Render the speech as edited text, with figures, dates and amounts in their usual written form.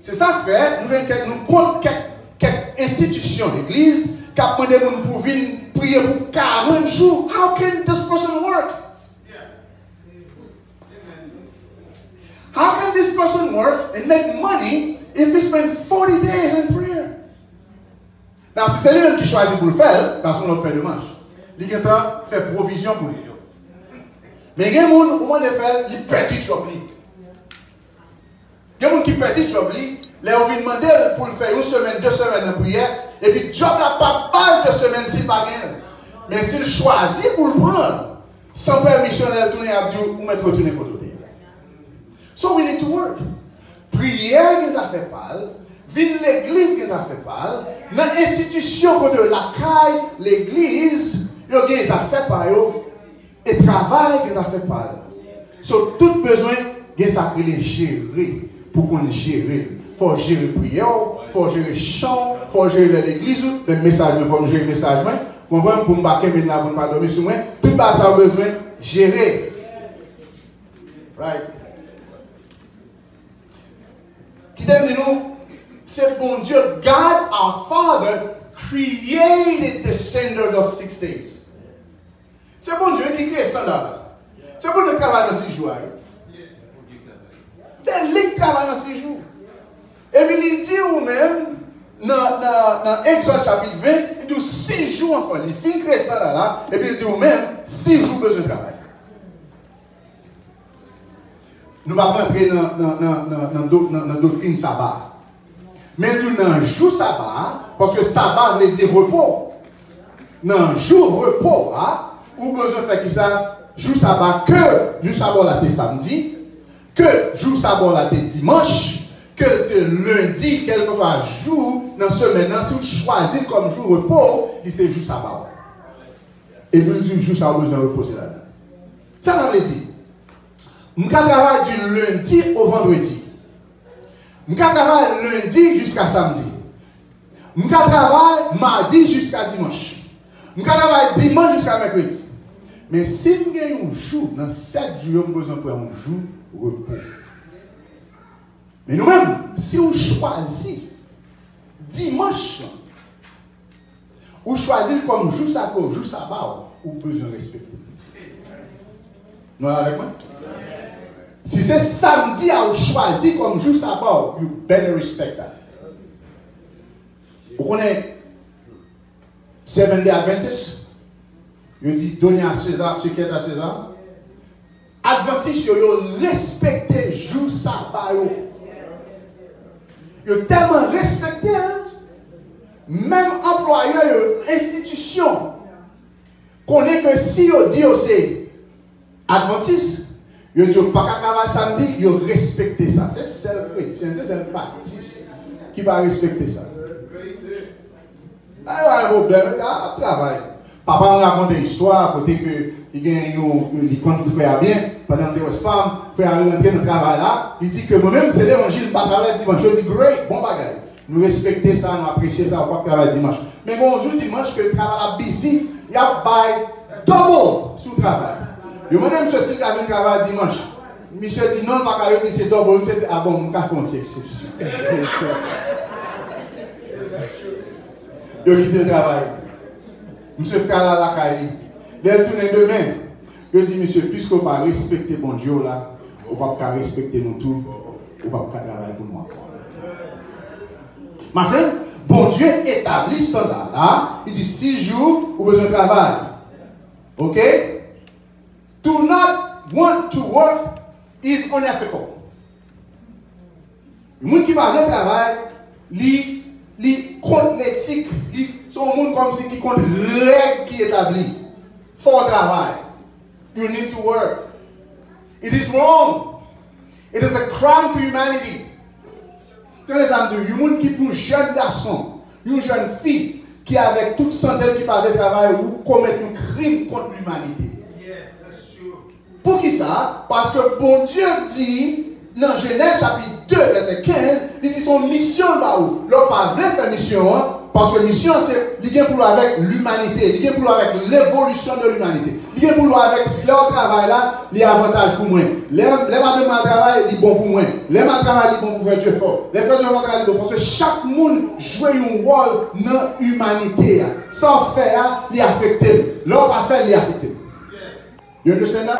C'est ça fait, nous comptons quelques institutions d'église qui ont demandé pour venir prier pour 40 jours. How can this person work? How can this person work and make money if he spend 40 days in prayer? Now, si c'est lui-même qui choisit pour le faire, dans son autre paire de manche, il fait provision pour lui. Mais il y a des gens, au moment de faire, ils perdent le job. Il y a des gens qui perdent le job. Ils ont demandé pour le faire 1 semaine, 2 semaines de prière, et puis le job n'a pas mal de semaines s'il pas rien. Mais s'il choisit pour le prendre, sans permission, il tourne à Dieu ou mettre retourner contre le pays. So we need to work. Prière, ils ont fait mal. Vine l'église, ils ont fait mal. Dans l'institution contre la caille, l'église, ils ont fait par eux. Et travail, ils ont fait mal. So tout besoin, ils ont les gérer pour qu'on gère. Il faut gérer prière, il faut gérer chant, il faut gérer l'église, le message, il faut gérer le message. Pour me baquer maintenant, pour ne pas dormir sur moi, tout ça a besoin de gérer. Right? Qui t'aime dit nous, c'est bon Dieu, God our Father created the standards of 6 days. C'est bon Dieu qui crée le standard. C'est bon Dieu qui travaille dans 6 jours. C'est lui qui travaille dans 6 jours. Et puis il dit ou même, dans Exode chapitre 20, il dit 6 jours encore. Il finit de créer ce standard là, et puis il dit ou même 6 jours besoin de travail. Nous ne allons pas rentrer dans la doctrine sabbat. Mais nous, dans le jour sabbat, parce que sabbat veut dire repos. Dans le jour repos, ou besoin de faire qui ça? Jour sabbat, que jour sabbat là, c'est samedi, que jour sabbat là, c'est dimanche, que lundi, quel que soit jour, dans la semaine, si vous choisissez comme jour repos, c'est jour sabbat. Et vous dites jour sabbat, besoin de reposer là-dedans. Ça veut dire. Je travaille du lundi au vendredi. Je travaille lundi jusqu'à samedi. Je travaille mardi jusqu'à dimanche. Je travaille dimanche jusqu'à mercredi. Mais si je gagne un jour, dans 7 jours, je vais besoin de un jour repos. Mais nous-mêmes, si on choisit dimanche, ou choisit comme jour sabbat, ou besoin de respecter. Nous allons avec moi? Si c'est samedi à choisi comme jour sabbat, you better respect that. Vous connaissez 7 Day Adventist? Il dit donner à César ce qui est à César. Adventiste, ils respectent le jour sabbat. Ils ont tellement respecté, même employeur, institution, connaît que si ils disent c'est Adventiste, ils disent pas qu'à travailler samedi, ils respectent ça. C'est seul chrétien, c'est seul baptiste qui va respecter ça. Il y a un problème, il y a un travail. Papa m'a raconté une histoire, côté que il compte pour faire bien, pendant que les femmes font rentrer dans le travail là, il dit que moi-même, c'est l'évangile, pas travailler dimanche. Je dis, great, bon bagage. Nous respectons ça, nous apprécions ça, on va travailler dimanche. Mais bonjour dimanche, que le travail est busy, il y a double sur le travail. Je me demande si vous avez travail dimanche. Monsieur dit non, pas qu'à dire c'est double. Monsieur dit ah bon, mon café c'est exception. Je quitte le travail. Monsieur travaille à la caille. Il tourne demain. Je dis monsieur, puisque vous ne pas respecter mon Dieu là, vous ne pas respecter nous tous, vous ne pas travailler pour moi. Ma frère, bon Dieu établit ce standard là. Il dit 6 jours, vous avez besoin de travail. Ok? Do not want to work is unethical. Le monde qui va aller travail, il compte l'éthique, c'est un monde comme si qui compte règles qui établit. Faut travail. You need to work. It is wrong. It is a crime to humanity. Tenez les amis, le monde qui pour un jeune garçon, une jeune fille qui avec toute santé qui parle de travail ou commettre un crime contre l'humanité. Pour qui ça? Parce que bon Dieu dit, dans Genèse chapitre 2, verset 15, il dit son mission là-haut. L'on pas veut faire mission, parce que mission c'est lié pour avec l'humanité, lié pour avec l'évolution de l'humanité. il est pour avec leur travail là, il y a avantage pour moi. Les madame travail, il est bon pour moi. Les madame travail, il est bon pour faire Dieu fort. Les frères de travail, il est bon parce que chaque monde joue un rôle dans l'humanité. Sans faire, il est affecté. L'homme pas faire, il est affecté. You understand that?